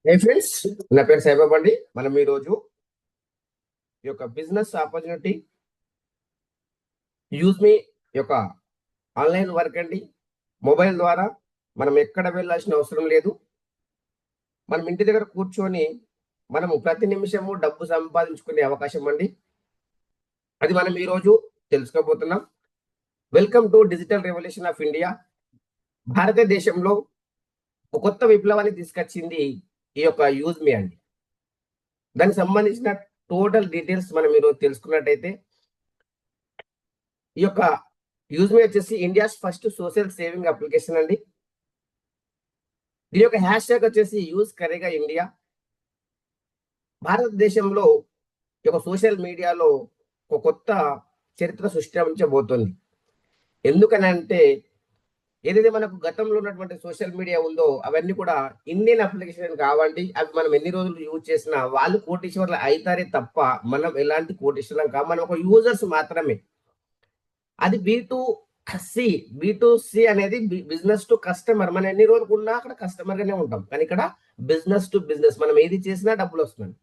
హే friends, నా పేరు సాయిబాబా అండి. మనం ఈరోజు ఈ యొక్క బిజినెస్ ఆపర్చునిటీ యూజ్ మీ యొక్క ఆన్లైన్ వర్క్ అండి. మొబైల్ ద్వారా మనం ఎక్కడ వెళ్ళాల్సిన అవసరం లేదు. మనం ఇంటి దగ్గర కూర్చొని మనము ప్రతి నిమిషము డబ్బు సంపాదించుకునే అవకాశం అండి. అది మనం ఈరోజు తెలుసుకోబోతున్నాం. Welcome to digital revolution of India. భారతదేశంలో ఒక కొత్త విప్లవాన్ని తీసుకొచ్చింది ఈ యొక్క యూజ్ మీ అండి. దానికి సంబంధించిన టోటల్ డీటెయిల్స్ మనం ఈరోజు తెలుసుకున్నట్టయితే, ఈ యొక్క యూజ్ మీ వచ్చేసి India's first social saving application అండి. దీని యొక్క హ్యాష్ ట్యాగ్ వచ్చేసి యూజ్ కరేగా ఇండియా. భారతదేశంలో ఈ యొక్క సోషల్ మీడియాలో ఒక కొత్త చరిత్ర సృష్టించబోతుంది. ఎందుకని అంటే, ఏదైతే మనకు గతంలో ఉన్నటువంటి సోషల్ మీడియా ఉందో అవన్నీ కూడా ఇండియన్ అప్లికేషన్ కావండి. అవి మనం ఎన్ని రోజులు యూజ్ చేసినా వాళ్ళు కోటీశ్వర్లు అవుతారే తప్ప మనం ఎలాంటి కోటీశ్వరం కాదు. మనం ఒక యూజర్స్ మాత్రమే. అది బి టు సి అనేది బిజినెస్ టు కస్టమర్. మనం ఎన్ని రోజులు ఉన్నా అక్కడ కస్టమర్ గానే ఉంటాం, కానీ ఇక్కడ బిజినెస్ టు బిజినెస్. మనం ఏది చేసినా డబ్బులు వస్తుంది.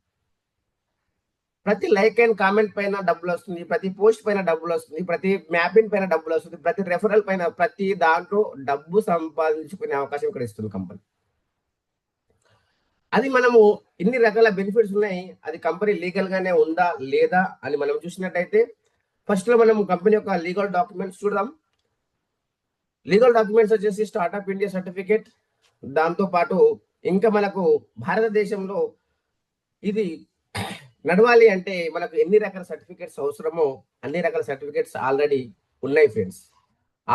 ప్రతి లైక్ అండ్ కామెంట్ పైన డబ్బులు వస్తుంది, ప్రతి పోస్ట్ పైన డబ్బులు వస్తుంది, ప్రతి మ్యాపింగ్ పైన డబ్బులు వస్తుంది, ప్రతి రెఫరల్ పైన, ప్రతి దాంట్లో డబ్బు సంపాదించుకునే అవకాశం ఇక్కడ ఇస్తుంది కంపెనీ. అది మనము ఇన్ని రకాల బెనిఫిట్స్ ఉన్నాయి. అది కంపెనీ లీగల్ గానే ఉందా లేదా అని మనం చూసినట్టయితే, ఫస్ట్ లో మనం కంపెనీ యొక్క లీగల్ డాక్యుమెంట్స్ చూద్దాం. లీగల్ డాక్యుమెంట్స్ వచ్చేసి స్టార్ట్అప్ ఇండియా సర్టిఫికేట్. దాంతో పాటు ఇంకా మనకు భారతదేశంలో ఇది నడవాలి అంటే మనకు ఎన్ని రకాల సర్టిఫికేట్స్ అవసరమో అన్ని రకాల సర్టిఫికేట్స్ ఆల్రెడీ ఉన్నాయి friends.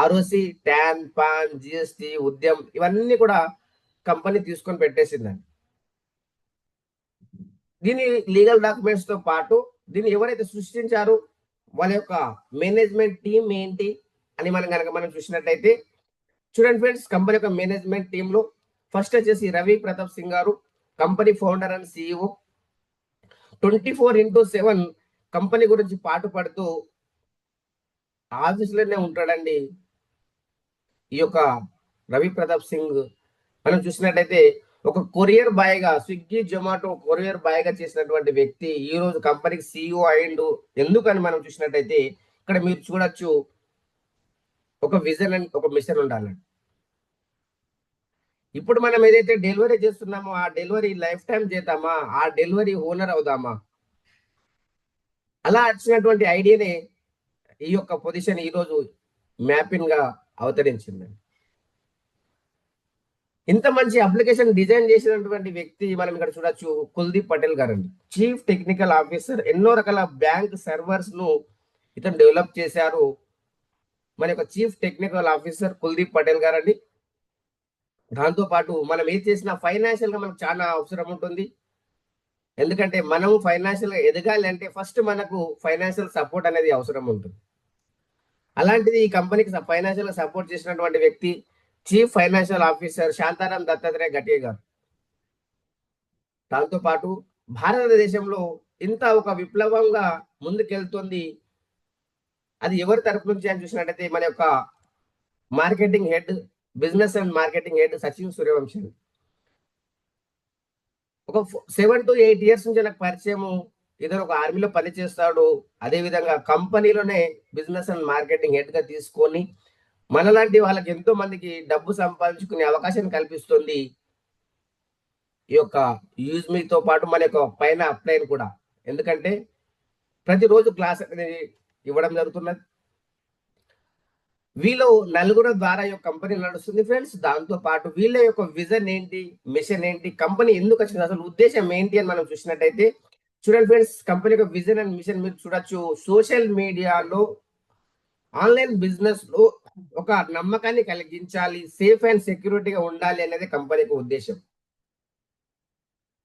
ROC, tan, pan, GST, Udyam ఇవన్నీ కూడా కంపెనీ తీసుకొని పెట్టేసిందండి. దీని లీగల్ డాక్యుమెంట్స్ తో పాటు దీన్ని ఎవరైతే సృష్టించారో వాళ్ళ యొక్క మేనేజ్మెంట్ టీం ఏంటి అని మనం చూసినట్టయితే, చూడండి ఫ్రెండ్స్, కంపెనీ యొక్క మేనేజ్మెంట్ టీమ్ లో ఫస్ట్ వచ్చేసి రవి ప్రతాప్ సింగ్ గారు, company founder and CEO. 24/7 company గురించి పాటుపడుతూ ఆఫీసులోనే ఉంటాడండి ఈ యొక్క రవి ప్రతాప్ సింగ్. మనం చూసినట్టయితే ఒక కొరియర్ బాయ్ గా, స్విగ్గీ జొమాటో కొరియర్ బాయ్ గా చేసినటువంటి వ్యక్తి ఈ రోజు కంపెనీకి సిఇఓ అయిండు. ఎందుకని మనం చూసినట్టయితే ఇక్కడ మీరు చూడొచ్చు, ఒక విజన్ అండ్ ఒక మిషన్ ఉండాలండి. ఇప్పుడు మనం ఏదైతే డెలివరీ చేస్తున్నామో ఆ డెలివరీ లైఫ్ టైం చేద్దామా, ఆ డెలివరీ ఓనర్ అవుదామా, అలా వచ్చినటువంటి ఐడియానే ఈ యొక్క పొజిషన్ ఈ రోజు మ్యాపింగ్ గా అవతరించిందండి. ఇంత మంచి అప్లికేషన్ డిజైన్ చేసినటువంటి వ్యక్తి మనం ఇక్కడ చూడొచ్చు, కుల్దీప్ పటేల్ గారండి. Chief technical officer. ఎన్నో రకాల బ్యాంక్ సర్వర్స్ ను ఇతను డెవలప్ చేశారు. మన యొక్క chief technical officer Kuldeep Patel గారండి. దాంతో పాటు మనం ఏం చేసినా ఫైనాన్షియల్ గా మనకు చాలా అవసరం ఉంటుంది. ఎందుకంటే మనం ఫైనాన్షియల్ గా ఎదగాలి అంటే ఫస్ట్ మనకు ఫైనాన్షియల్ సపోర్ట్ అనేది అవసరం ఉంటుంది. అలాంటిది ఈ కంపెనీకి ఫైనాన్షియల్ గా సపోర్ట్ చేసినటువంటి వ్యక్తి chief financial officer Shantaram Dattatreya Gattiya garu. దాంతో పాటు భారతదేశంలో ఇంత ఒక విప్లవంగా ముందుకెళ్తుంది, అది ఎవరి తరపు నుంచి అని చూసినట్టయితే మన యొక్క marketing head, business and marketing head Sachin Suryavanshi. ఒక 7 to 8 years నుంచి నాకు పరిచయము. ఇతను ఒక ఆర్మీలో పనిచేస్తాడు. అదే విధంగా కంపెనీలోనే బిజినెస్ అండ్ మార్కెటింగ్ హెడ్ గా తీసుకొని మనలాంటి వాళ్ళకి ఎంతో మందికి డబ్బు సంపాదించుకునే అవకాశాన్ని కల్పిస్తుంది ఈ యొక్క యూజ్ మీతో పాటు మన యొక్క పైన అప్లైన్ కూడా. ఎందుకంటే ప్రతిరోజు క్లాస్ అనేది ఇవ్వడం జరుగుతున్నది. వీళ్ళు నలుగురు ద్వారా ఈ యొక్క కంపెనీ నడుస్తుంది ఫ్రెండ్స్. దాంతో పాటు వీళ్ళ యొక్క విజన్ ఏంటి, మిషన్ ఏంటి, కంపెనీ ఎందుకు వచ్చింది, అసలు ఉద్దేశం ఏంటి అని మనం చూసినట్టయితే, చూడండి ఫ్రెండ్స్, కంపెనీ యొక్క విజన్ అండ్ మిషన్ మీరు చూడొచ్చు. సోషల్ మీడియాలో ఆన్లైన్ బిజినెస్ లో ఒక నమ్మకాన్ని కలిగించాలి, సేఫ్ అండ్ సెక్యూరిటీగా ఉండాలి అనేది కంపెనీకి ఉద్దేశం.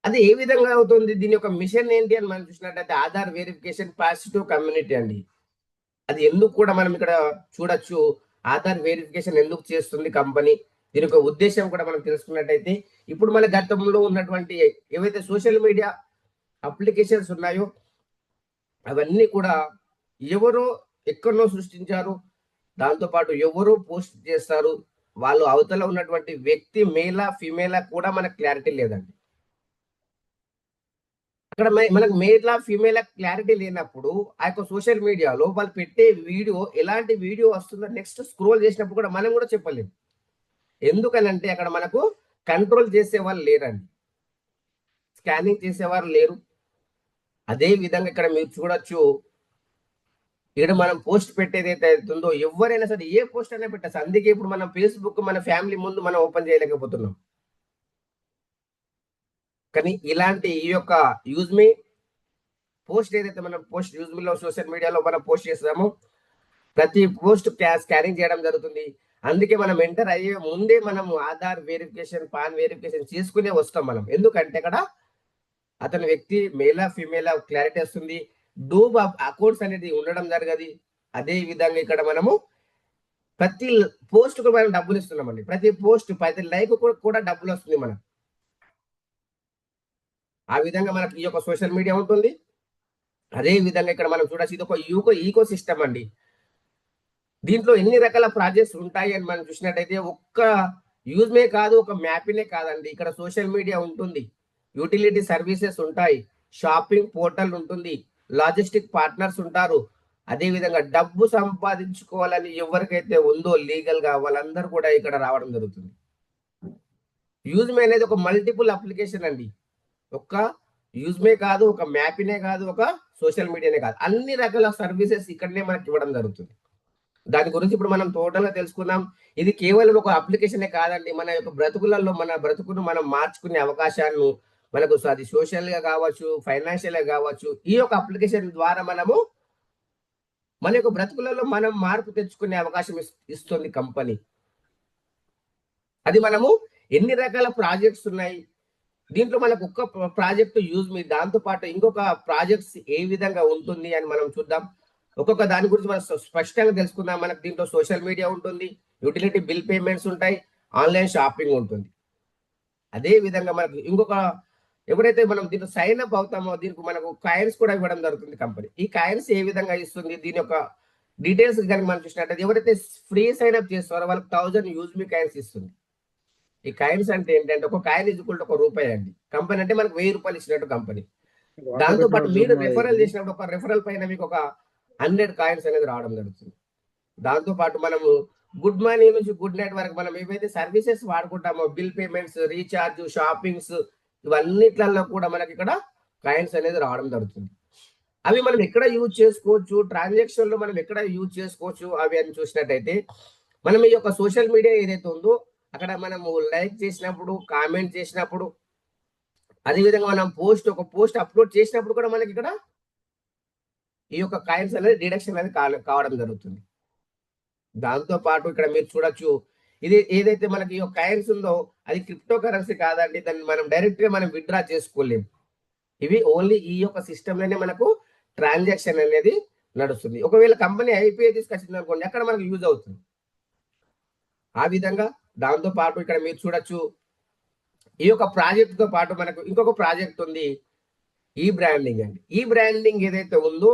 అది ఏ విధంగా అవుతుంది, దీని యొక్క మిషన్ ఏంటి అని మనం చూసినట్టయితే ఆధార్ వెరిఫికేషన్ పాజిటివ్ కమ్యూనిటీ అండి. అది ఎందుకు కూడా మనం ఇక్కడ చూడొచ్చు. ఆధార్ వెరిఫికేషన్ ఎందుకు చేస్తుంది కంపెనీ, దీని యొక్క ఉద్దేశం కూడా మనం తెలుసుకున్నట్టయితే, ఇప్పుడు మన గతంలో ఉన్నటువంటి ఏవైతే సోషల్ మీడియా అప్లికేషన్స్ ఉన్నాయో అవన్నీ కూడా ఎవరో ఎక్కడో సృష్టించారు. దాంతో పాటు ఎవరో పోస్ట్ చేస్తారు, వాళ్ళు అవతల ఉన్నటువంటి వ్యక్తి మేలా ఫీమేలా కూడా మనకు క్లారిటీ లేదండి. అక్కడ మనకు మేల్ ఫీమేల్ క్లారిటీ లేనప్పుడు ఆ యొక్క సోషల్ మీడియాలో వాళ్ళు పెట్టే వీడియో ఎలాంటి వీడియో వస్తుందో నెక్స్ట్ స్క్రోల్ చేసినప్పుడు కూడా మనం కూడా చెప్పలేము. ఎందుకనంటే అక్కడ మనకు కంట్రోల్ చేసే వాళ్ళు లేరండి, స్కానింగ్ చేసేవారు లేరు. అదే విధంగా ఇక్కడ మీరు చూడొచ్చు, ఇక్కడ మనం పోస్ట్ పెట్టేది అయితే అవుతుందో ఎవరైనా సరే ఏ పోస్ట్ అయినా పెట్టచ్చు. అందుకే ఇప్పుడు మనం ఫేస్బుక్ మన ఫ్యామిలీ ముందు మనం ఓపెన్ చేయలేకపోతున్నాం. కానీ ఇలాంటి ఈ యొక్క యూజ్ మీ పోస్ట్ ఏదైతే మనం పోస్ట్ యూజ్ మీలో సోషల్ మీడియాలో మనం పోస్ట్ చేస్తామో ప్రతి పోస్ట్ స్కానింగ్ చేయడం జరుగుతుంది. అందుకే మనం ఎంటర్ అయ్యే ముందే మనం ఆధార్ వెరిఫికేషన్, పాన్ వెరిఫికేషన్ చేసుకునే వస్తాం మనం. ఎందుకంటే అక్కడ అతని వ్యక్తి మేలా ఫీమేలా క్లారిటీ వస్తుంది. డూబ్ అకౌంట్స్ అనేది ఉండడం జరగదు. అదే విధంగా ఇక్కడ మనము ప్రతి పోస్ట్ కు మనం డబ్బులు ఇస్తున్నామండి. ప్రతి పోస్ట్ ప్రతి లైక్ కూడా డబ్బులు వస్తుంది మనం. ఆ విధంగా మనకి ఈ యొక్క సోషల్ మీడియా ఉంటుంది. అదే విధంగా ఇక్కడ మనం చూడొచ్చు, ఇది ఒక ఈకో సిస్టమ్ అండి. దీంట్లో ఎన్ని రకాల ప్రాజెక్ట్స్ ఉంటాయి అని మనం చూసినట్టయితే ఒక్క యూజ్మే కాదు, ఒక మ్యాపింగే కాదండి. ఇక్కడ సోషల్ మీడియా ఉంటుంది, యూటిలిటీ సర్వీసెస్ ఉంటాయి, షాపింగ్ పోర్టల్ ఉంటుంది, లాజిస్టిక్ పార్ట్నర్స్ ఉంటారు. అదే విధంగా డబ్బు సంపాదించుకోవాలని ఎవరికైతే ఉందో లీగల్ గా వాళ్ళందరూ కూడా ఇక్కడ రావడం జరుగుతుంది. యూజ్మే అనేది ఒక మల్టిపుల్ అప్లికేషన్ అండి. ఒక్క యూజ్మే కాదు, ఒక మ్యాపింగే కాదు, ఒక సోషల్ మీడియానే కాదు, అన్ని రకాల సర్వీసెస్ ఇక్కడనే మనకి ఇవ్వడం జరుగుతుంది. దాని గురించి ఇప్పుడు మనం టోటల్ గా తెలుసుకుందాం. ఇది కేవలం ఒక అప్లికేషనే కాదండి, మన యొక్క బ్రతుకులలో మన బ్రతుకును మనం మార్చుకునే అవకాశాలను మనకు అది సోషల్ గా కావచ్చు, ఫైనాన్షియల్ గా కావచ్చు, ఈ యొక్క అప్లికేషన్ ద్వారా మనము మన యొక్క బ్రతుకులలో మనం మార్పు తెచ్చుకునే అవకాశం ఇస్తుంది కంపెనీ. అది మనము ఎన్ని రకాల ప్రాజెక్ట్స్ ఉన్నాయి దీంట్లో, మనకు ఒక్క ప్రాజెక్ట్ యూజ్ మీ, దాంతో పాటు ఇంకొక ప్రాజెక్ట్స్ ఏ విధంగా ఉంటుంది అని మనం చూద్దాం. ఒక్కొక్క దాని గురించి మనం స్పష్టంగా తెలుసుకుందాం. మనకు దీంట్లో సోషల్ మీడియా ఉంటుంది, యూటిలిటీ బిల్ పేమెంట్స్ ఉంటాయి, ఆన్లైన్ షాపింగ్ ఉంటుంది. అదే విధంగా మనకు ఇంకొక ఎవరైతే మనం దీంట్లో సైన్ అప్ అవుతామో దీనికి మనకు కాయిన్స్ కూడా ఇవ్వడం జరుగుతుంది కంపెనీ. ఈ కాయిన్స్ ఏ విధంగా ఇస్తుంది, దీని యొక్క డీటెయిల్స్ కనుక మనం చూసినట్టయితే ఎవరైతే ఫ్రీ సైన్ అప్ చేస్తారో వాళ్ళకి 1000 యూజ్ మీ కాయిన్స్ ఇస్తుంది. ఈ కాయిన్స్ అంటే ఏంటంటే ఒక కాయిన్ ఈక్వల్ టు ₹1 అండి. కంపెనీ అంటే మనకు ₹1000 ఇచ్చినట్టు కంపెనీ. దాంతో పాటు మీరు రెఫరల్ చేసినప్పుడు ఒక రెఫరల్ పైన మీకు ఒక 100 కాయిన్స్ అనేది రావడం జరుగుతుంది. దాంతో పాటు మనము గుడ్ మార్నింగ్ నుంచి గుడ్ నైట్ వరకు మనం ఏవైతే సర్వీసెస్ వాడుకుంటామో బిల్ పేమెంట్స్, రీఛార్జ్, షాపింగ్స్, ఇవన్నిట్లలో కూడా మనకి ఇక్కడ కాయిన్స్ అనేది రావడం జరుగుతుంది. అవి మనం ఎక్కడ యూజ్ చేసుకోవచ్చు, ట్రాన్సాక్షన్ లో మనం ఎక్కడ యూజ్ చేసుకోవచ్చు అవి అని చూసినట్టయితే మనం ఈ యొక్క సోషల్ మీడియా ఏదైతే ఉందో అక్కడ మనము లైక్ చేసినప్పుడు, కామెంట్ చేసినప్పుడు, అదేవిధంగా మనం ఒక పోస్ట్ అప్లోడ్ చేసినప్పుడు కూడా మనకి ఇక్కడ ఈ యొక్క కాయిన్స్ అనేది డిడక్షన్ అనేది కావడం జరుగుతుంది. దాంతో పాటు ఇక్కడ మీరు చూడొచ్చు, ఇది ఏదైతే మనకి ఈ కాయిన్స్ ఉందో అది క్రిప్టో కరెన్సీ కాదండి. దాన్ని మనం డైరెక్ట్ గా మనం విత్డ్రా చేసుకోలేము. ఇవి ఓన్లీ ఈ యొక్క సిస్టమ్ లోనే మనకు ట్రాన్సాక్షన్ అనేది నడుస్తుంది. ఒకవేళ కంపెనీ ఐపీఐ తీసుకొచ్చింది అనుకోండి, అక్కడ మనకు యూజ్ అవుతుంది. ఆ విధంగా దాంతో పాటు ఇక్కడ మీరు చూడొచ్చు, ఈ యొక్క ప్రాజెక్ట్ తో పాటు మనకు ఇంకొక ప్రాజెక్ట్ ఉంది, ఈ బ్రాండింగ్ అండి. ఈ బ్రాండింగ్ ఏదైతే ఉందో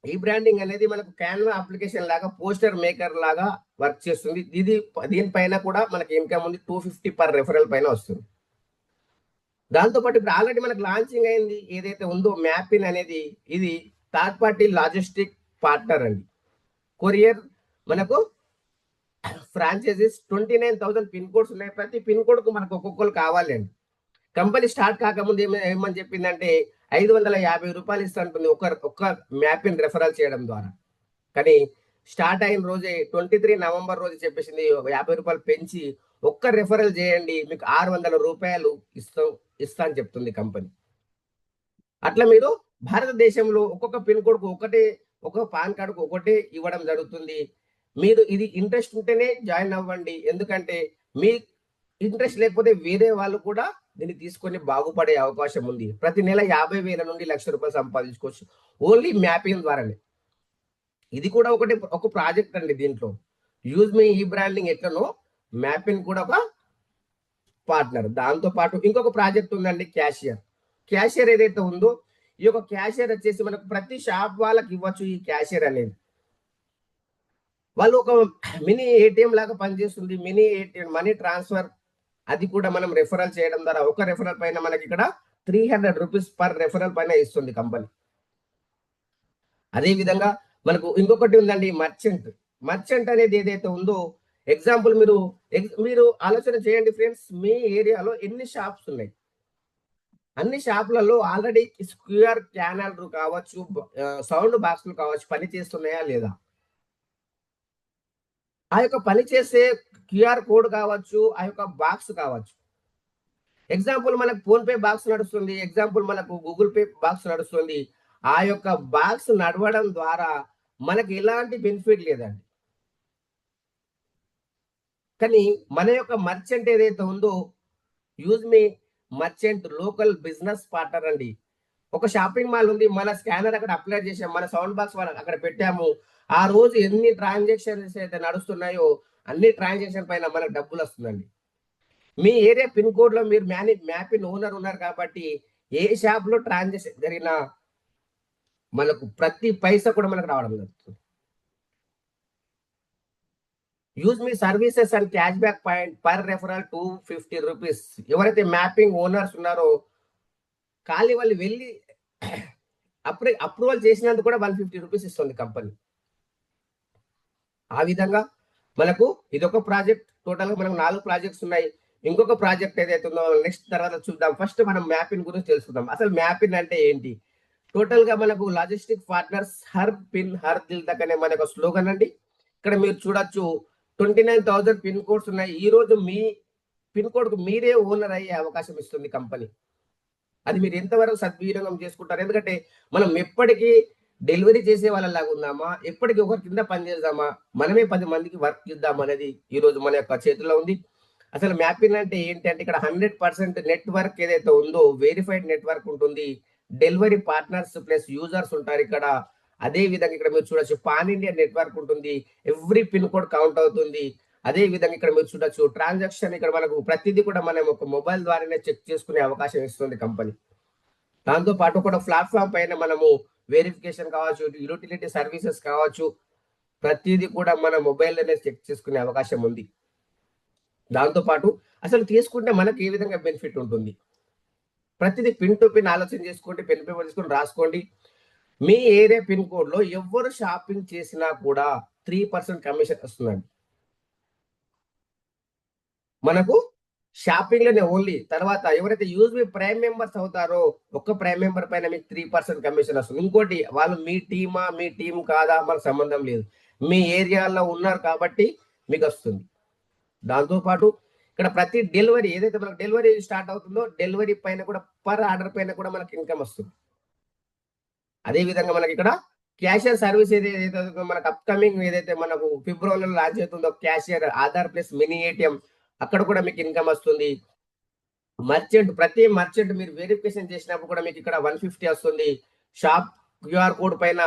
ఈ బ్రాండింగ్ అనేది మనకు క్యాన్వా అప్లికేషన్ లాగా పోస్టర్ మేకర్ లాగా వర్క్ చేస్తుంది. దీనిపైన కూడా మనకి ఇన్కమ్ ఉంది, 250 పర్ రెఫరల్ పైన వస్తుంది. దాంతోపాటు ఇప్పుడు ఆల్రెడీ మనకు లాంచింగ్ అయింది ఏదైతే ఉందో మ్యాపిన్ అనేది, ఇది థర్డ్ పార్టీ లాజిస్టిక్ పార్ట్నర్ అండి. కొరియర్ మనకు ఫ్రాంచైజీస్ 29,000 పిన్ కోడ్స్ ఉన్నాయి. ప్రతి పిన్ కోడ్ కు మనకు ఒక్కొక్కరు కావాలి అండి. కంపెనీ స్టార్ట్ కాకముందు ఏమని చెప్పిందంటే ₹550 ఇస్తా ఉంటుంది ఒక్క మ్యాపిన్ రెఫరల్ చేయడం ద్వారా. కానీ స్టార్ట్ అయిన రోజే 23 నవంబర్ రోజు చెప్పేసింది ₹50 పెంచి ఒక్క రెఫరల్ చేయండి మీకు ₹600 ఇస్తా అని చెప్తుంది కంపెనీ. అట్లా మీరు భారతదేశంలో ఒక్కొక్క పిన్ కోడ్ కు ఒక్కొక్క పాన్ కార్డు కు ఒకటే ఇవ్వడం జరుగుతుంది. మీరు ఇది ఇంట్రెస్ట్ ఉంటేనే జాయిన్ అవ్వండి, ఎందుకంటే మీ ఇంట్రెస్ట్ లేకపోతే వేరే వాళ్ళు కూడా దీన్ని తీసుకొని బాగుపడే అవకాశం ఉంది. ప్రతి నెల 50,000 నుండి ₹1,00,000 సంపాదించుకోవచ్చు ఓన్లీ మ్యాపింగ్ ద్వారానే. ఇది కూడా ఒక ప్రాజెక్ట్ అండి. దీంట్లో యూజ్ మీ ఈ బ్రాండింగ్ ఎట్లనో మ్యాపింగ్ కూడా ఒక పార్ట్నర్. దాంతో పాటు ఇంకొక ప్రాజెక్ట్ ఉందండి, క్యాషియర్ ఏదైతే ఉందో ఈ యొక్క క్యాషియర్ వచ్చేసి మనకు ప్రతి షాప్ వాళ్ళకి ఇవ్వచ్చు. ఈ క్యాషియర్ అనేది వాళ్ళు ఒక మినీ ఏటీఎం లాగా పనిచేస్తుంది, మినీ ఏటీఎం మనీ ట్రాన్స్ఫర్. అది కూడా మనం రెఫరల్ చేయడం ద్వారా ఒక రెఫరల్ పైన మనకి ఇక్కడ రూపీస్ పర్ రెఫరల్ పైన ఇస్తుంది కంపెనీ. అదే విధంగా మనకు ఇంకొకటి ఉందండి, మర్చెంట్. మర్చెంట్ అనేది ఏదైతే ఉందో, ఎగ్జాంపుల్ మీరు ఆలోచన చేయండి ఫ్రెండ్స్, మీ ఏరియాలో ఎన్ని షాప్స్ ఉన్నాయి? అన్ని షాపులలో ఆల్రెడీ క్యూఆర్ స్కానర్లు కావచ్చు, సౌండ్ బాక్స్లు కావచ్చు, పని చేస్తున్నాయా లేదా? ఆ యొక్క పని చేసే క్యూఆర్ కోడ్ కావచ్చు, ఆ యొక్క బాక్స్ కావచ్చు. ఎగ్జాంపుల్ మనకు ఫోన్ పే బాక్స్ నడుస్తుంది, ఎగ్జాంపుల్ మనకు గూగుల్ పే బాక్స్ నడుస్తుంది. ఆ యొక్క బాక్స్ నడవడం ద్వారా మనకి ఎలాంటి బెనిఫిట్ లేదండి. కానీ మన యొక్క మర్చెంట్ ఏదైతే ఉందో, యూజ్ మీ మర్చెంట్ లోకల్ బిజినెస్ పార్ట్నర్ అండి. ఒక షాపింగ్ మాల్ ఉంది, మన స్కానర్ అక్కడ అప్లై చేసాం, మన సౌండ్ బాక్స్ అక్కడ పెట్టాము. ఆ రోజు ఎన్ని ట్రాన్సాక్షన్స్ అయితే నడుస్తున్నాయో అన్ని ట్రాన్సాక్షన్ పైన మనకు డబ్బులు వస్తుందండి. మీ ఏరియా పిన్ కోడ్ లో మీరు మ్యాపిన్ ఓనర్ ఉన్నారు కాబట్టి, ఏ షాప్ లో ట్రాన్సాక్షన్ జరిగినా మనకు ప్రతి పైసా కూడా మనకు రావడం జరుగుతుంది. Use me services and cash back point per referral 250 rupees. ఎవరైతే మ్యాపింగ్ ఓనర్స్ ఉన్నారో ఖాళీ వాళ్ళు వెళ్ళి అప్రూవల్ చేసినందుకు కూడా 150 రూపీస్ ఇస్తుంది కంపెనీ. ఆ విధంగా మనకు ఇదొక ప్రాజెక్ట్. టోటల్ గా మనకు 4 ప్రాజెక్ట్స్ ఉన్నాయి. ఇంకొక ప్రాజెక్ట్ ఏదైతే ఉందో నెక్స్ట్ తర్వాత చూద్దాం. ఫస్ట్ మనం మ్యాపింగ్ గురించి తెలుసుకుందాం. అసలు మ్యాపింగ్ అంటే ఏంటి? టోటల్ గా మనకు లాజిస్టిక్ పార్ట్నర్స్ హర్ పిన్ హర్ దిల్ తక్ అనే మనకు స్లోగన్ అండి. ఇక్కడ మీరు చూడొచ్చు 29,000 పిన్ కోడ్స్ ఉన్నాయి. ఈ రోజు మీ పిన్ కోడ్ కు మీరే ఓనర్ అయ్యే అవకాశం ఇస్తుంది కంపెనీ. అది మీరు ఎంతవరకు సద్వినియోగం చేసుకుంటారు? ఎందుకంటే మనం ఎప్పటికీ డెలివరీ చేసే వాళ్ళలాగా ఉందామా, ఎప్పటికీ ఒకరి కింద పని చేద్దామా, మనమే 10 మందికి వర్క్ ఇద్దాం అనేది ఈ రోజు మన యొక్క చేతిలో ఉంది. అసలు మ్యాపింగ్ అంటే ఏంటి అంటే, ఇక్కడ 100% నెట్వర్క్ ఏదైతే ఉందో వెరిఫైడ్ నెట్వర్క్ ఉంటుంది. డెలివరీ పార్ట్నర్స్ ప్లస్ యూజర్స్ ఉంటారు ఇక్కడ. అదే విధంగా ఇక్కడ మీరు చూడొచ్చు పాన్ ఇండియా నెట్వర్క్ ఉంటుంది. ఎవ్రీ పిన్ కోడ్ కౌంట్ అవుతుంది. అదే విధంగా ఇక్కడ మీరు చూడొచ్చు ట్రాన్సాక్షన్, ఇక్కడ మనకు ప్రతిదీ కూడా మనం ఒక మొబైల్ ద్వారానే చెక్ చేసుకునే అవకాశం ఇస్తుంది కంపెనీ. దాంతో పాటు కూడా ప్లాట్ఫామ్ పైన మనము వెరిఫికేషన్ కావచ్చు, యూటిలిటీ సర్వీసెస్ కావచ్చు, ప్రతిదీ కూడా మన మొబైల్లోనే చెక్ చేసుకునే అవకాశం ఉంది. దాంతో పాటు అసలు తీసుకుంటే మనకు ఏ విధంగా బెనిఫిట్ ఉంటుంది? ప్రతిదీ పిన్ టు పిన్ ఆలోచన చేసుకోండి, పెన్ పేపర్ తీసుకొని రాసుకోండి. మీ ఏరియా పిన్ కోడ్ లో ఎవరు షాపింగ్ చేసినా కూడా 3% కమిషన్ వస్తుందండి మనకు. షాపింగ్ లోనే ఓన్లీ. తర్వాత ఎవరైతే యూజ్ ప్రైమ్ మెంబర్స్ అవుతారో, ఒక్క ప్రైమ్ మెంబర్ పైన మీకు 3% కమిషన్ వస్తుంది. ఇంకోటి, వాళ్ళు మీ టీమా మీ టీం కాదా మనకు సంబంధం లేదు, మీ ఏరియాలో ఉన్నారు కాబట్టి మీకు వస్తుంది. దాంతో పాటు ఇక్కడ ప్రతి డెలివరీ ఏదైతే మనకు డెలివరీ స్టార్ట్ అవుతుందో, డెలివరీ పైన కూడా పర్ ఆర్డర్ పైన కూడా మనకి ఇన్కమ్ వస్తుంది. అదే విధంగా మనకి ఇక్కడ క్యాషియర్ సర్వీస్ ఏదైతే మనకు అప్కమింగ్ ఏదైతే మనకు ఫిబ్రవరిలో లాంచ్ అవుతుందో, cashier Aadhaar plus mini ATM, అక్కడ కూడా మీకు ఇన్కమ్ వస్తుంది. మర్చెంట్, ప్రతి మర్చెంట్ మీరు వెరిఫికేషన్ చేసినప్పుడు కూడా మీకు ఇక్కడ 150 వస్తుంది. షాప్ క్యూఆర్ కోడ్ పైన,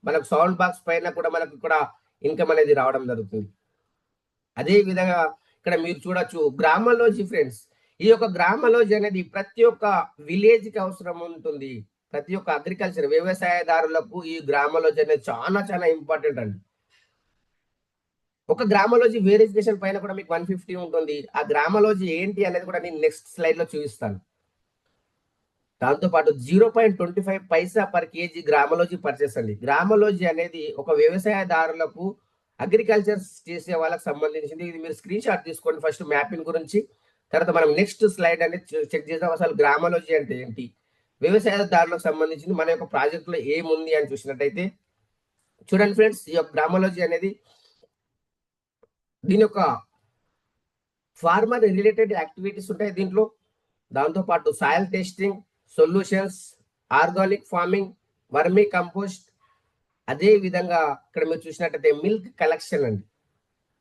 మనకు సౌండ్ బాక్స్ పైన కూడా మనకు ఇక్కడ ఇన్కమ్ అనేది రావడం జరుగుతుంది. అదే విధంగా ఇక్కడ మీరు చూడొచ్చు గ్రామాలోజీ ఫ్రెండ్స్. ఈ యొక్క గ్రామాలోజీ అనేది ప్రతి ఒక్క విలేజ్ కి అవసరం ఉంటుంది. ప్రతి ఒక్క అగ్రికల్చర్ వ్యవసాయదారులకు ఈ గ్రామాలోజీ అనేది చాలా చాలా ఇంపార్టెంట్ అండి. ఒక గ్రామాలోజీ వెరిఫికేషన్ పైన కూడా మీకు 150 ఉంటుంది. ఆ గ్రామాలోజీ ఏంటి అనేది కూడా నేను నెక్స్ట్ స్లైడ్ లో చూపిస్తాను. దాంతో పాటు 0.25 పైసా పర్ కేజీ గ్రామాలోజీ పర్చేస్ అండి. గ్రామాలోజీ అనేది ఒక వ్యవసాయదారులకు, అగ్రికల్చర్ చేసే వాళ్ళకి సంబంధించింది. ఇది మీరు స్క్రీన్ షాట్ తీసుకోండి ఫస్ట్ మ్యాపింగ్ గురించి. తర్వాత మనం నెక్స్ట్ స్లైడ్ అనేది చెక్ చేద్దాం. అసలు గ్రామాలోజీ అంటే ఏంటి, వ్యవసాయదారులకు సంబంధించింది మన యొక్క ప్రాజెక్ట్ లో ఏముంది అని చూసినట్టయితే చూడండి ఫ్రెండ్స్. ఈ యొక్క గ్రామాలోజీ అనేది దీని యొక్క ఫార్మర్ రిలేటెడ్ యాక్టివిటీస్ ఉంటాయి దీంట్లో. దాంతో పాటు soil testing, solutions, organic farming, vermi compost. అదే విధంగా ఇక్కడ మీరు చూసినట్టయితే మిల్క్ కలెక్షన్ అండి,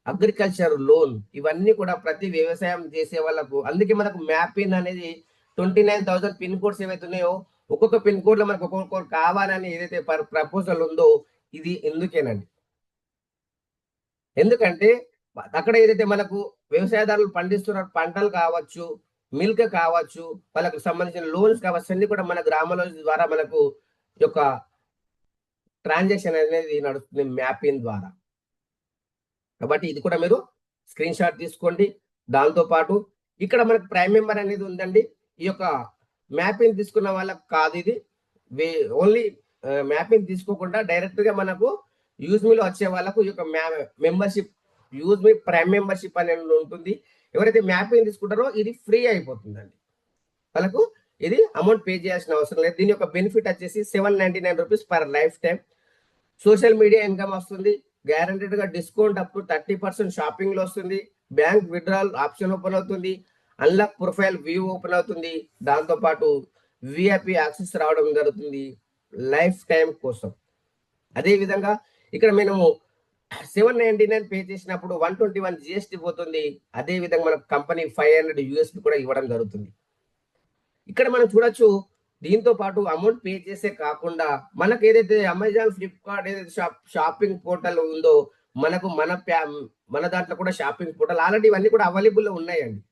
అగ్రికల్చర్ లోన్, ఇవన్నీ కూడా ప్రతి వ్యవసాయం చేసే వాళ్ళకు. అందుకే మనకు మ్యాపిన్ అనేది 29,000 పిన్ కోడ్స్ ఏవైతే ఉన్నాయో, ఒక్కొక్క పిన్ కోడ్ లో మనకు ఒక్కొక్క కావాలని ఏదైతే ప్రపోజల్ ఉందో, ఇది ఎందుకేనండి. ఎందుకంటే అక్కడ ఏదైతే మనకు వ్యవసాయదారులు పండిస్తున్న పంటలు కావచ్చు, మిల్క్ కావచ్చు, వాళ్ళకు సంబంధించిన లోన్స్ కావచ్చు, అన్ని కూడా మన గ్రామాల ద్వారా మనకు యొక్క ట్రాన్సాక్షన్ అనేది నడుస్తుంది మ్యాపింగ్ ద్వారా. కాబట్టి ఇది కూడా మీరు స్క్రీన్ షాట్ తీసుకోండి. దాంతో పాటు ఇక్కడ మనకు ప్రైమ్ మెంబర్ అనేది ఉందండి. ఈ యొక్క మ్యాపింగ్ తీసుకున్న వాళ్ళకి కాదు ఇది. ఓన్లీ మ్యాపింగ్ తీసుకోకుండా డైరెక్ట్ గా మనకు యూజ్ మీలో వచ్చే వాళ్ళకు ఈ యొక్క మెంబర్షిప్, యూజ్ మీ ప్రైమ్ మెంబర్షిప్ అనేది ఉంటుంది. ఎవరైతే మ్యాపింగ్ తీసుకుంటారో ఇది ఫ్రీ అయిపోతుందండి. వాళ్ళకు ఇది అమౌంట్ పే చేయాల్సిన అవసరం లేదు. దీని యొక్క బెనిఫిట్ వచ్చేసి 799 rupees per life time. Social media income వస్తుంది. గ్యారంటెడ్ గా డిస్కౌంట్ అప్ టు 30% షాపింగ్ లో వస్తుంది. బ్యాంక్ విత్డ్రాల్ ఆప్షన్ ఓపెన్ అవుతుంది. అన్లాక్ ప్రొఫైల్ వ్యూ ఓపెన్ అవుతుంది. దాంతో పాటు విఐపి యాక్సెస్ రావడం జరుగుతుంది లైఫ్ టైం కోసం. అదే విధంగా ఇక్కడ మేము 799 పే చేసినప్పుడు 121 జిఎస్టీ పోతుంది. అదే విధంగా మనకు కంపెనీ 500 యూఎస్పీ కూడా ఇవ్వడం జరుగుతుంది. ఇక్కడ మనం చూడొచ్చు. దీంతో పాటు అమౌంట్ పే చేసే కాకుండా మనకు ఏదైతే అమెజాన్, ఫ్లిప్కార్ట్ ఏదైతే షాపింగ్ పోర్టల్ ఉందో మనకు మన దాంట్లో కూడా షాపింగ్ పోర్టల్ ఆల్రెడీ ఇవన్నీ కూడా అవైలబుల్ ఉన్నాయండి.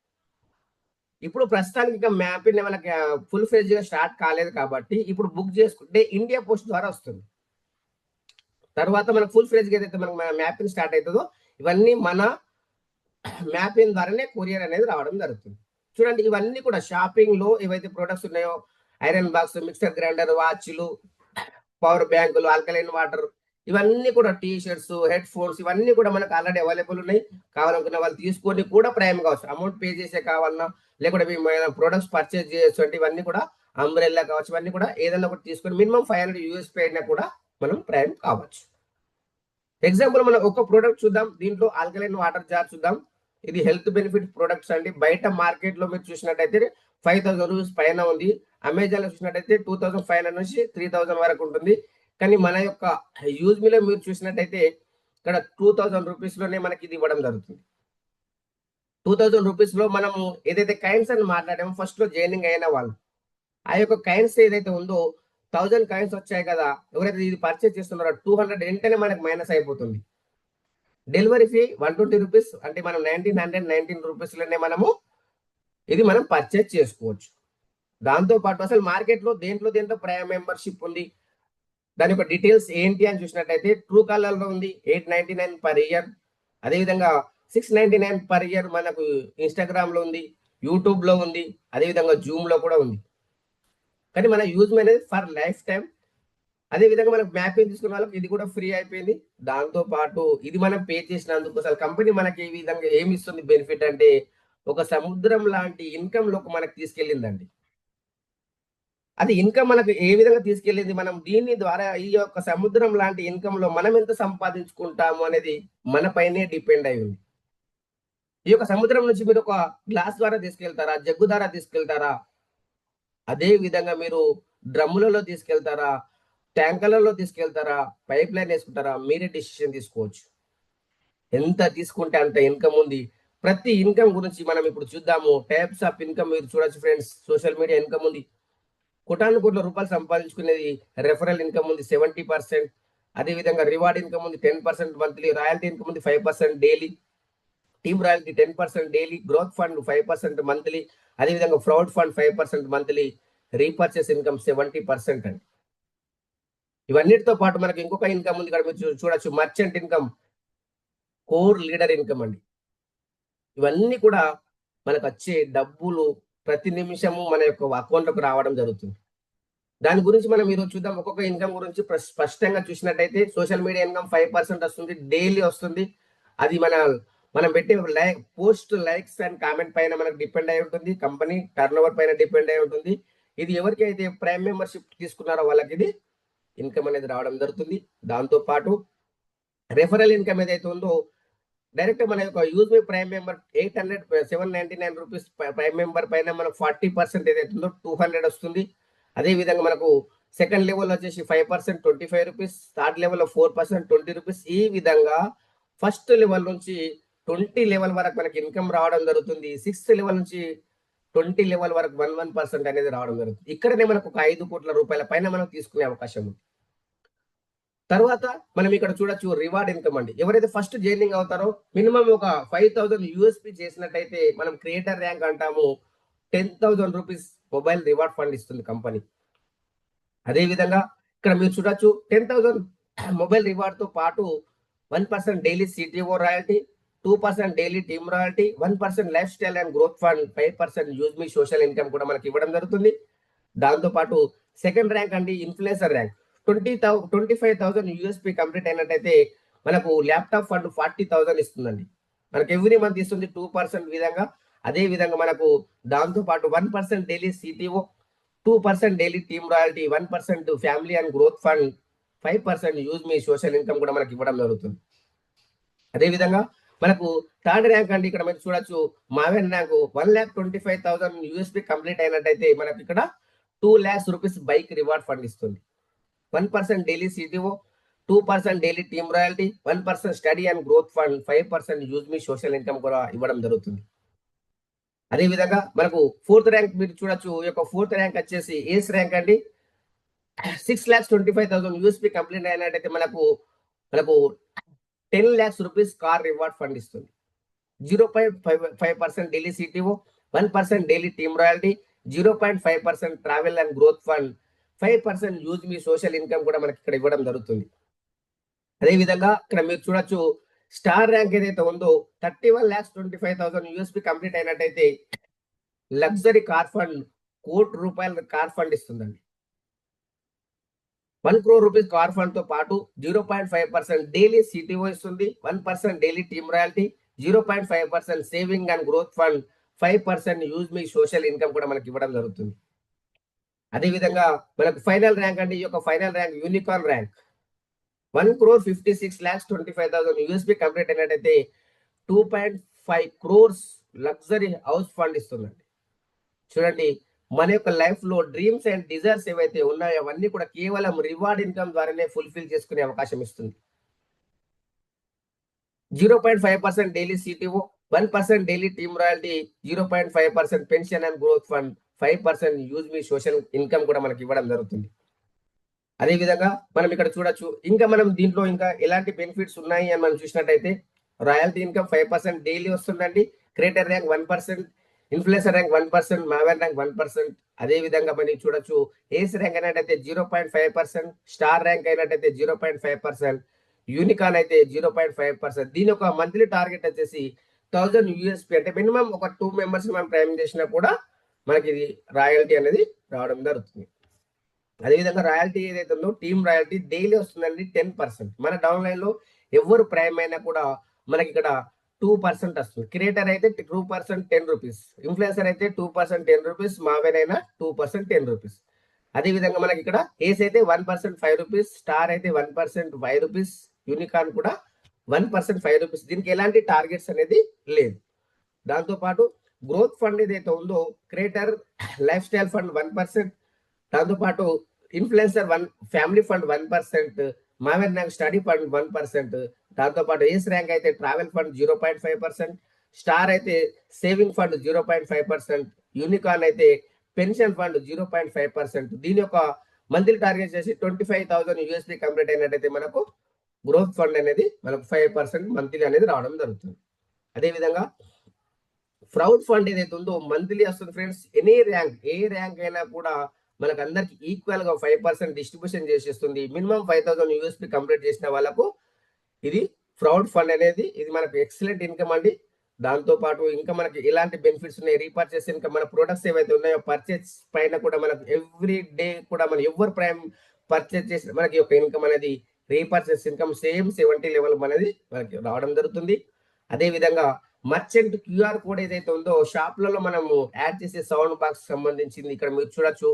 ఇప్పుడు ప్రస్తుతానికి ఇంకా మ్యాపింగ్ మనకి ఫుల్ ఫ్లెడ్జ్ గా స్టార్ట్ కాలేదు కాబట్టి ఇప్పుడు బుక్ చేసుకుంటే ఇండియా పోస్ట్ ద్వారా వస్తుంది. తర్వాత మనకు ఫుల్ ఫ్లెడ్జ్ ఏదైతే మనకు మ్యాపింగ్ స్టార్ట్ అవుతుందో ఇవన్నీ మన మ్యాపింగ్ ద్వారానే కొరియర్ అనేది రావడం జరుగుతుంది. చూడండి, ఇవన్నీ కూడా షాపింగ్ లో ఏవైతే ప్రొడక్ట్స్ ఉన్నాయో ఐరన్ బాక్స్, మిక్సర్ గ్రైండర్, వాచ్లు, పవర్ బ్యాంకులు, ఆల్కలైన్ వాటర్, ఇవన్నీ కూడా టీ షర్ట్స్, హెడ్ ఫోన్స్, ఇవన్నీ కూడా మనకు ఆల్రెడీ అవైలబుల్ ఉన్నాయి. కావాలనుకున్న వాళ్ళు తీసుకొని కూడా ప్రైమ్ కావచ్చు, అమౌంట్ పే చేసే కావాలన్నా లేకుంటే ప్రొడక్ట్స్ పర్చేజ్ చేయొచ్చు అంటే ఇవన్నీ కూడా అంబ్రెల్లా కావచ్చు, ఇవన్నీ కూడా ఏదైనా ఒకటి తీసుకొని మినిమం 500 యూఎస్పీ అయినా కూడా మనం ప్రైమ్ కావచ్చు. ఎగ్జాంపుల్ మనం ఒక ప్రోడక్ట్ చూద్దాం. దీంట్లో ఆల్కలైన్ వాటర్ జార్ చూద్దాం. ఇది హెల్త్ బెనిఫిట్ ప్రొడక్ట్స్ అండి. బయట మార్కెట్ లో మీరు చూసినట్టయితే 5000 రూపీస్ పైన ఉంది. అమెజాన్ లో చూసినట్టయితే 2500 నుంచి 3000 వరకు ఉంటుంది. కానీ మన యొక్క యూజ్ మీలో మీరు చూసినట్టయితే ఇక్కడ 2000 రూపీస్ లోనే మనకి ఇది ఇవ్వడం జరుగుతుంది. 2000 రూపీస్ లో మనము ఏదైతే కైన్స్ అని మాట్లాడామో ఫస్ట్ లో జాయినింగ్ అయిన వాళ్ళు ఆ యొక్క కైన్స్ ఏదైతే ఉందో 1000 కైన్స్ వచ్చాయి కదా, ఎవరైతే ఇది పర్చేస్ చేస్తున్నారో 200 వెంటనే మనకు మైనస్ అయిపోతుంది. డెలివరీ ఫీ 120 రూపీస్, అంటే మనం 1919 రూపీస్ లోనే ఇది మనం పర్చేస్ చేసుకోవచ్చు. దాంతో పాటు అసలు మార్కెట్ లో దేంట్లో ప్రైమ్ మెంబర్షిప్ ఉంది, దాని యొక్క డీటెయిల్స్ ఏంటి అని చూసినట్టయితే ట్రూ కాలర్ లో ఉంది 899 పర్ ఇయర్. అదేవిధంగా 699 పర్ ఇయర్ మనకు ఇన్స్టాగ్రామ్ లో ఉంది, యూట్యూబ్ లో ఉంది, అదేవిధంగా జూమ్ లో కూడా ఉంది. కానీ మన యూజ్ అనేది ఫర్ లైఫ్ టైం. అదే విధంగా మనకు మ్యాపింగ్ తీసుకున్న వాళ్ళకి ఇది కూడా ఫ్రీ అయిపోయింది. దాంతో పాటు ఇది మనం పే చేసినందుకు అసలు కంపెనీ మనకి ఈ విధంగా ఏమి ఇస్తుంది బెనిఫిట్ అంటే ఒక సముద్రం లాంటి ఇన్కమ్ లోకి మనకు తీసుకెళ్ళిందండి. అది ఇన్కమ్ మనకు ఏ విధంగా తీసుకెళ్ళింది, మనం దీని ద్వారా ఈ యొక్క సముద్రం లాంటి ఇన్కమ్ లో మనం ఎంత సంపాదించుకుంటాము అనేది మన పైనే డిపెండ్ అయి ఉంది. ఈ యొక్క సముద్రం నుంచి మీరు ఒక గ్లాస్ ద్వారా తీసుకెళ్తారా, జగ్గు ద్వారా తీసుకెళ్తారా, అదే విధంగా మీరు డ్రమ్ములలో తీసుకెళ్తారా, ట్యాంకర్లలో తీసుకెళ్తారా, పైప్ లైన్ వేసుకుంటారా, మీరే డిసిషన్ తీసుకోవచ్చు. ఎంత తీసుకుంటే అంత ఇన్కమ్ ఉంది. ప్రతి ఇన్కమ్ గురించి మనం ఇప్పుడు చూద్దాము. టైప్స్ ఆఫ్ ఇన్కమ్ మీరు చూడొచ్చు ఫ్రెండ్స్. సోషల్ మీడియా ఇన్కమ్ ఉంది, కోటాను కోట్ల రూపాయలు సంపాదించుకునేది. రెఫరల్ ఇన్కమ్ ఉంది 70%. అదే విధంగా రివార్డ్ ఇన్కమ్ ఉంది 10% మంత్లీ. రాయల్టీ ఇన్కమ్ ఉంది 5% daily. Team royalty 10% daily. Growth fund 5% monthly. అదే విధంగా proud fund 5% monthly. Repurchase income 70% అండి. ఇవన్నిటితో పాటు మనకి ఇంకొక ఇన్కమ్ ఉంది ఇక్కడ మీరు చూడొచ్చు. Merchant income, core leader income అండి. ఇవన్నీ కూడా మనకు వచ్చే డబ్బులు ప్రతి నిమిషము మన యొక్క అకౌంట్లోకి రావడం జరుగుతుంది. దాని గురించి మనం ఈరోజు చూద్దాం. ఒక్కొక్క ఇన్కమ్ గురించి స్పష్టంగా చూసినట్టయితే సోషల్ మీడియా ఇన్కమ్ 5% వస్తుంది, డైలీ వస్తుంది. అది మనం పెట్టే పోస్ట్ లైక్స్ అండ్ కామెంట్ పైన మనకు డిపెండ్ అయి ఉంటుంది. కంపెనీ టర్న్ ఓవర్ పైన డిపెండ్ అయి ఉంటుంది. ఇది ఎవరికైతే ప్రైమ్ మెంబర్షిప్ తీసుకున్నారో వాళ్ళకి ఇది ఇన్కమ్ అనేది రావడం జరుగుతుంది. దాంతో పాటు రెఫరల్ ఇన్కమ్ ఏదైతే ఉందో డైరెక్ట్ మన యొక్క యూజ్ మీ prime member 799 rupees prime member పైన మనకు 40% ఏదైతే ఉందో 200 వస్తుంది. అదే విధంగా మనకు సెకండ్ లెవెల్ వచ్చేసి 5% 25 రూపీస్, థర్డ్ లెవెల్ 4% 20 రూపీస్. ఈ విధంగా ఫస్ట్ లెవెల్ నుంచి 20 లెవెల్ వరకు మనకి ఇన్కమ్ రావడం జరుగుతుంది. 6th లెవెల్ నుంచి 20 లెవెల్ వరకు 11% అనేది రావడం జరుగుతుంది. ఇక్కడనే మనకు ఒక 5 కోట్ల రూపాయల పైన మనం తీసుకునే అవకాశం ఉంది. తర్వాత మనం ఇక్కడ చూడొచ్చు రివార్డ్ ఇన్కమ్ అండి. ఎవరైతే ఫస్ట్ జాయినింగ్ అవుతారో మినిమం ఒక 5000 యూఎస్పీ చేసినట్టయితే మనం క్రియేటర్ ర్యాంక్ అంటాము. 10,000 రూపీస్ మొబైల్ రివార్డ్ ఫండ్ ఇస్తుంది కంపెనీ. అదే విధంగా ఇక్కడ మీరు చూడొచ్చు 10,000 మొబైల్ రివార్డ్ తో పాటు 1% daily CTO royalty, 2% daily team royalty, 1% life style and growth fund, 5% use me social income కూడా మనకి ఇవ్వడం జరుగుతుంది. దాంతో పాటు సెకండ్ ర్యాంక్ అండి ఇన్ఫ్లుయెన్సర్ ర్యాంక్ 25,000 యూఎస్పీ కంప్లీట్ అయినట్టయితే మనకు ల్యాప్టాప్ ఫండ్ 40,000 ఇస్తుందండి. మనకు ఎవ్రీ మంత్ ఇస్తుంది 2% విధంగా. అదే విధంగా మనకు దాంతో పాటు 1% daily CTO, 2% daily team royalty, 1% family and growth fund, 5% use me social income కూడా మనకి ఇవ్వడం జరుగుతుంది. అదేవిధంగా మనకు థర్డ్ ర్యాంక్ అండి, ఇక్కడ మీరు చూడొచ్చు మావెన్ ర్యాంక్ 1,25,000 యూఎస్పీ కంప్లీట్ అయినట్టయితే మనకి ఇక్కడ 2 lakhs rupees bike reward fund ఇస్తుంది. 1% daily CTO, 2% daily team royalty, 1% study and growth fund, 5% use me social income కూడా ఇవ్వడం జరుగుతుంది. అదేవిధంగా మనకు ఫోర్త్ ర్యాంక్ మీరు చూడొచ్చు. ఈ యొక్క ఫోర్త్ ర్యాంక్ వచ్చేసి ఏస్ ర్యాంక్ అండి. 6,25,000 యూఎస్పీ కంప్లీట్ అయినట్టయితే మనకు 10 lakhs rupees car reward fund ఇస్తుంది. 0.5% daily CTO, 1% daily team royalty, 0.5% travel and growth fund, 5% use me social income కూడా మనకి ఇక్కడ ఇవ్వడం జరుగుతుంది. అదేవిధంగా ఇక్కడ మీరు చూడొచ్చు స్టార్ ర్యాంక్ ఏదైతే ఉందో 31,25,000 యూఎస్పీ కంప్లీట్ అయినట్టయితే luxury car fund ₹1,00,00,000 car fund ఇస్తుందండి. 1 crore రూపీస్ కార్ ఫండ్ తో పాటు 0.5% డైలీ సిటిఓ ఇస్తుంది, 1% daily team royalty, 0.5% saving and growth fund, 5% use me social income కూడా మనకి ఇవ్వడం జరుగుతుంది. అదేవిధంగా మనకు ఫైనల్ ర్యాంక్ అండి. ఈ యొక్క final rank unicorn rank 1,56,25,000 USP complete అయినట్టయితే 2.5 crores లగ్జరీ హౌస్ ఫండ్ ఇస్తుందండి. చూడండి, మన యొక్క లైఫ్ లో డ్రీమ్స్ అండ్ డిజైర్స్ ఏవైతే ఉన్నాయో అవన్నీ కూడా కేవలం రివార్డ్ ఇన్కమ్ ద్వారానే ఫుల్ఫిల్ చేసుకునే అవకాశం ఇస్తుంది. 0.5% daily CTO, 1% daily team royalty, 0.5% pension and growth fund, 5% use me social income కూడా మనకి ఇవ్వడం జరుగుతుంది. అదేవిధంగా మనం ఇక్కడ చూడొచ్చు ఇంకా మనం దీంట్లో ఇంకా ఎలాంటి బెనిఫిట్స్ ఉన్నాయి అని మనం చూసినట్టయితే రాయల్టీ ఇన్కమ్ 5% డైలీ వస్తుందండి. Creator rank 1%, influencer rank 1%, Maven rank 1%. అదే విధంగా మనం చూడొచ్చు ఏస్ ర్యాంక్ అయినట్టయితే 0.5%, స్టార్ ర్యాంక్ అయినట్టయితే 0.5%, యూనికాన్ అయితే 0.5%. దీని యొక్క మంత్లీ టార్గెట్ వచ్చేసి 1000 యూఎస్పీ, అంటే మినిమం ఒక 2 members మనం ప్రైమ్ చేసినా కూడా మనకి ఇది రాయల్టీ అనేది రావడం జరుగుతుంది. అదేవిధంగా రాయల్టీ ఏదైతే ఉందో టీమ్ రాయల్టీ డైలీ వస్తుందండి 10%. మన డౌన్ లైన్ లో ఎవరు ప్రైమ్ అయినా కూడా మనకి ఇక్కడ 2% వస్తుంది. క్రియేటర్ అయితే 2% 10 రూపీస్, ఇన్ఫ్లుయెన్సర్ అయితే 2% 10 రూపీస్, మావెన్ అయినా 2% 10 రూపీస్. అదేవిధంగా మనకి ఇక్కడ ఏస్ అయితే 1% 5 రూపీస్, స్టార్ అయితే 1% 5 రూపీస్, యూనికాన్ కూడా 1% 5 రూపీస్. దీనికి ఎలాంటి టార్గెట్స్ అనేది లేదు. దాంతో పాటు గ్రోత్ ఫండ్ ఏదైతే ఉందో క్రియేటర్ లైఫ్ స్టైల్ ఫండ్ 1%, దాంతో పాటు influencer family fund 1%, Maven rank study fund 1%, దాంతో పాటు ఏస్ ర్యాంక్ అయితే ట్రావెల్ ఫండ్ 0.5%, స్టార్ అయితే సేవింగ్ ఫండ్ 0.5%, యూనికాన్ అయితే పెన్షన్ ఫండ్ 0.5%. దీని యొక్క మంత్లీ టార్గెట్ చేసి 25,000 యూఎస్పీ కంప్లీట్ అయినట్టయితే మనకు గ్రోత్ ఫండ్ అనేది మనకు 5% మంత్లీ అనేది రావడం జరుగుతుంది. అదేవిధంగా ఫ్రౌడ్ ఫండ్ ఏదైతే ఉందో మంత్లీ వస్తుంది ఫ్రెండ్స్. ఎనీ ర్యాంక్, ఏ ర్యాంక్ అయినా కూడా మనకు అందరికి ఈక్వల్ గా 5% డిస్ట్రిబ్యూషన్ చేసేస్తుంది. మినిమం 5,000 యూఎస్పీ కంప్లీట్ చేసిన వాళ్ళకు ఇది ఫ్రౌడ్ ఫండ్ అనేది ఇది మనకు ఎక్సలెంట్ ఇన్కమ్ అండి. దాంతో పాటు ఇంకా మనకి ఎలాంటి బెనిఫిట్స్ ఉన్నాయి, రీపర్చేస్ ఇన్కమ్, మన ప్రొడక్ట్స్ ఏవైతే ఉన్నాయో పర్చేస్ పైన కూడా మనకు ఎవ్రీ డే కూడా మనం ఎవరు ప్రైమ్ పర్చేస్ చేసిన మనకి యొక్క ఇన్కమ్ అనేది రీపర్చేస్ ఇన్కమ్ సేమ్ 70 లెవెల్ అనేది మనకి రావడం జరుగుతుంది. అదే విధంగా మర్చెంట్ క్యూఆర్ కోడ్ ఏదైతే ఉందో షాప్లలో మనము యాడ్ చేసే సౌండ్ బాక్స్ సంబంధించింది ఇక్కడ మీరు చూడొచ్చు.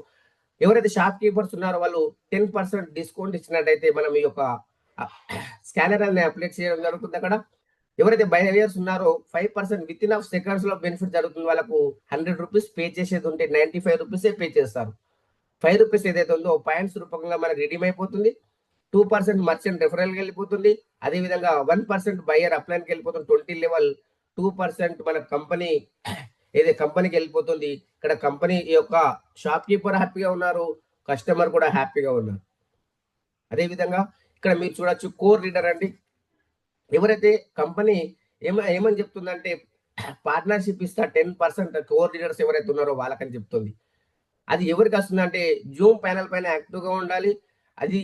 ఎవరైతే షాప్ కీపర్స్ ఉన్నారో వాళ్ళు 10% డిస్కౌంట్ ఇచ్చినట్టయితే మనం ఈ యొక్క స్కానర్ అనేది అప్లై చేయడం జరుగుతుంది. అక్కడ ఎవరైతే బయర్స్ ఉన్నారో 5% విత్ ఇన్ ఆఫ్ సెకండ్స్ లో బెనిఫిట్ జరుగుతుంది. వాళ్ళకు 100 రూపీస్ పే చేసేది ఉంటే 95 రూపీసే పే చేస్తారు. 5 రూపీస్ ఏదైతే ఉందో పాయింట్స్ రూపంగా మనకు రిడీమ్ అయిపోతుంది. 2% మర్చెంట్ రెఫరల్కి వెళ్ళిపోతుంది. అదేవిధంగా 1% బయర్ అప్లైన్కి వెళ్ళిపోతుంది 20 లెవెల్, 2% మన కంపెనీ కంపెనీకి వెళ్ళిపోతుంది. ఇక్కడ కంపెనీ యొక్క షాప్ కీపర్ హ్యాపీగా ఉన్నారు, కస్టమర్ కూడా హ్యాపీగా ఉన్నారు. అదేవిధంగా ఇక్కడ మీరు చూడొచ్చు కోర్ రీడర్ అండి. ఎవరైతే కంపెనీ ఏమని చెప్తుందంటే పార్ట్నర్షిప్ ఇస్తా 10% కోర్ రీడర్స్ ఎవరైతే ఉన్నారో వాళ్ళకని చెప్తుంది. అది ఎవరికి వస్తుందంటే జూమ్ ప్యానల్ పైన యాక్టివ్ గా ఉండాలి.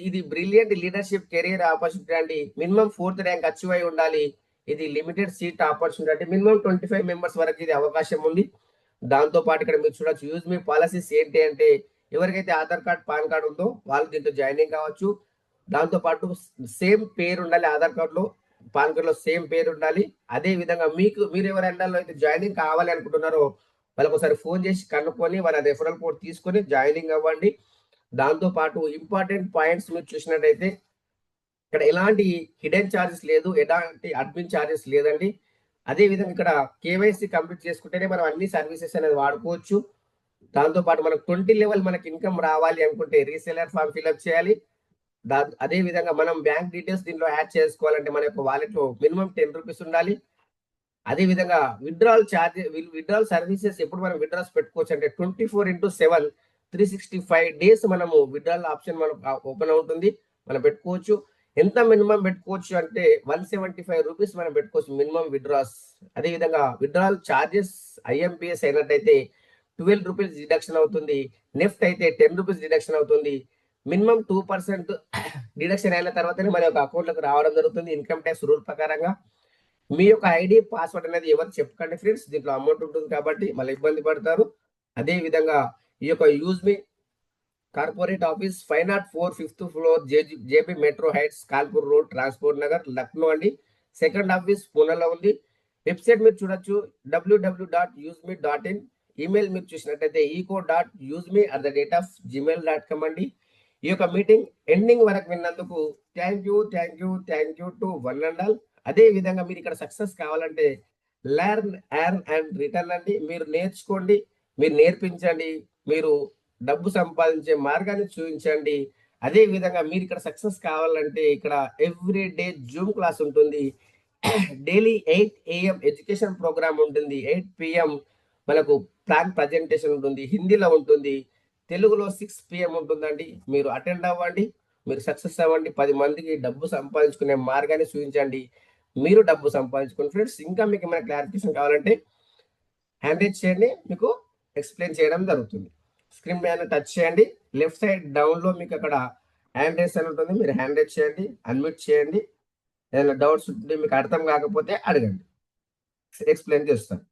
ఇది బ్రిలియంట్ లీడర్షిప్ కెరీర్ ఆపర్చునిటీ అండి. మినిమం 4th ర్యాంక్ అచీవ్ అయి ఉండాలి. ఇది లిమిటెడ్ సీట్ ఆపర్చునిటీ అంటే మినిమం 25 members వరకు ఇది అవకాశం ఉంది. దాంతో పాటు ఇక్కడ మీరు చూడొచ్చు యూజ్ మీ పాలసీస్ ఏంటి అంటే ఎవరికైతే ఆధార్ కార్డ్ పాన్ కార్డ్ ఉందో వాళ్ళు దీంట్లో జాయినింగ్ కావచ్చు. దాంతో పాటు సేమ్ పేరు ఉండాలి, ఆధార్ కార్డులో పాన్ కార్డులో సేమ్ పేరు ఉండాలి. అదే విధంగా మీరు ఎవరైనా అయితే జాయినింగ్ కావాలి అనుకుంటున్నారో వాళ్ళకి ఒకసారి ఫోన్ చేసి కనుక్కొని వాళ్ళ రెఫరల్ కోడ్ తీసుకొని జాయినింగ్ అవ్వండి. దాంతో పాటు ఇంపార్టెంట్ పాయింట్స్ మీరు చూసినట్టయితే ఇక్కడ ఎలాంటి హిడెన్ ఛార్జెస్ లేదు, ఎలాంటి అడ్మిన్ ఛార్జెస్ లేదండి. అదే విధంగా ఇక్కడ కేవైసీ కంప్లీట్ చేసుకుంటేనే మనం అన్ని సర్వీసెస్ అనేది వాడుకోవచ్చు. దాంతో పాటు మనకు 20 లెవెల్ మనకి ఇన్కమ్ రావాలి అనుకుంటే రీసెలర్ ఫామ్ ఫిల్అప్ చేయాలి. అదే విధంగా మనం బ్యాంక్ డీటెయిల్స్ దీంట్లో యాడ్ చేసుకోవాలంటే మన యొక్క వాలెట్ లో మినిమం 10 రూపీస్ ఉండాలి. అదే విధంగా విత్డ్రాల్ సర్వీసెస్ ఎప్పుడు మనం విత్డ్రాల్స్ పెట్టుకోవచ్చు అంటే 24/7 365 డేస్ మనము విత్డ్రాల్ ఆప్షన్ మనకు ఓపెన్ అవుతుంది, మనం పెట్టుకోవచ్చు. ఎంత మినిమం పెట్టుకోవచ్చు అంటే 175 రూపీస్ మనం పెట్టుకోవచ్చు మినిమం విత్డ్రాస్. అదే విధంగా విత్డ్రాల్ చార్జెస్ ఐఎంపిఎస్ అయినట్టయితే 12 రూపీస్ డిడక్షన్ అవుతుంది, నెఫ్ట్ అయితే 10 రూపీస్ డిడక్షన్ అవుతుంది. మినిమం 2% డిడక్షన్ అయిన తర్వాతనే మన యొక్క అకౌంట్లోకి రావడం జరుగుతుంది ఇన్కమ్ ట్యాక్స్ రూల్ ప్రకారంగా. మీ యొక్క ఐడి పాస్వర్డ్ అనేది ఎవరు చెప్పకండి ఫ్రెండ్స్, దీంట్లో అమౌంట్ ఉంటుంది కాబట్టి మళ్ళీ ఇబ్బంది పడతారు. అదే విధంగా ఈ యొక్క యూజ్ మీ corporate office 504 5th floor JB metro heights Kanpur road transport Nagar Lucknow అండి. సెకండ్ ఆఫీస్ పూణేలో ఉంది. వెబ్సైట్ మీరు చూడొచ్చు www.useme.in. ఈమెయిల్ మీరు చూసినట్టయితే eco.useme@gmail.com అండి. ఈ యొక్క మీటింగ్ ఎండింగ్ వరకు విన్నందుకు thank you to one and all. అదే విధంగా మీరు ఇక్కడ సక్సెస్ కావాలంటే లెర్న్, ఎర్న్ అండ్ రిటర్న్ అండి. మీరు నేర్చుకోండి, మీరు నేర్పించండి, మీరు డబ్బు సంపాదించే మార్గాన్ని చూపించండి. అదే విధంగా మీరు ఇక్కడ సక్సెస్ కావాలంటే ఇక్కడ ఎవ్రీ డే జూమ్ క్లాస్ ఉంటుంది. డైలీ 8 AM ఎడ్యుకేషన్ ప్రోగ్రామ్ ఉంటుంది. 8 PM మనకు ప్లాన్ ప్రజెంటేషన్ ఉంటుంది, హిందీలో ఉంటుంది, తెలుగులో 6 PM ఉంటుందండి. మీరు అటెండ్ అవ్వండి, మీరు సక్సెస్ అవ్వండి, 10 మందికి డబ్బు సంపాదించుకునే మార్గాన్ని చూపించండి, మీరు డబ్బు సంపాదించుకోండి ఫ్రెండ్స్. ఇంకా మీకు ఏమైనా క్లారిఫికేషన్ కావాలంటే హ్యాండ్ రైజ్ చేయండి, మీకు ఎక్స్ప్లెయిన్ చేయడం జరుగుతుంది. స్క్రీన్ పైన టచ్ చేయండి, లెఫ్ట్ సైడ్ డౌన్ లో మీకు అక్కడ హ్యాండ్ రైజ్ అని ఉంటుంది, మీరు హ్యాండ్ రైజ్ చేయండి, అన్మ్యూట్ చేయండి. ఏదైనా డౌట్స్ ఉంటే మీకు అర్థం కాకపోతే అడగండి, ఎక్స్ప్లెయిన్ చేస్తాను.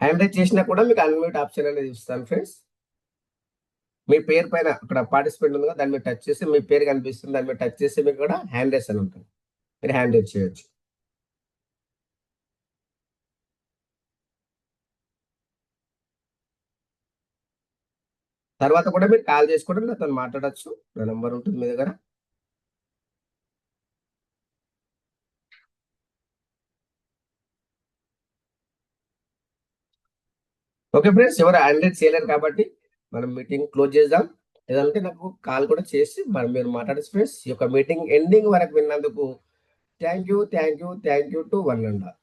హ్యాండ్ రైజ్ చేసినా కూడా మీకు అన్మ్యూట్ ఆప్షన్ అనేది ఇస్తాను ఫ్రెండ్స్. మీ పేరు పైన అక్కడ పార్టిసిపెంట్ ఉంది కదా, దాని మీద టచ్ చేసి మీ పేరు కనిపిస్తుంది, దాని మీద టచ్ చేసి మీకు కూడా హ్యాండ్ రైజ్ అని ఉంటుంది, మీరు హ్యాండ్ రైజ్ చేయొచ్చు. తర్వాత కూడా మీరు కాల్ చేసి కూడా నాతో మాట్లాడచ్చు, నా నంబర్ ఉంటుంది మీ దగ్గర. ఓకే ఫ్రెండ్స్, ఎవరు హ్యాండ్ రైజ్ చేయలేరు కాబట్టి మనం మీటింగ్ క్లోజ్ చేద్దాం. ఏదంటే నాకు కాల్ కూడా చేసి మీరు మాట్లాడచ్చు ఫ్రెండ్స్. ఈ యొక్క మీటింగ్ ఎండింగ్ వరకు విన్నందుకు thank you to one and all.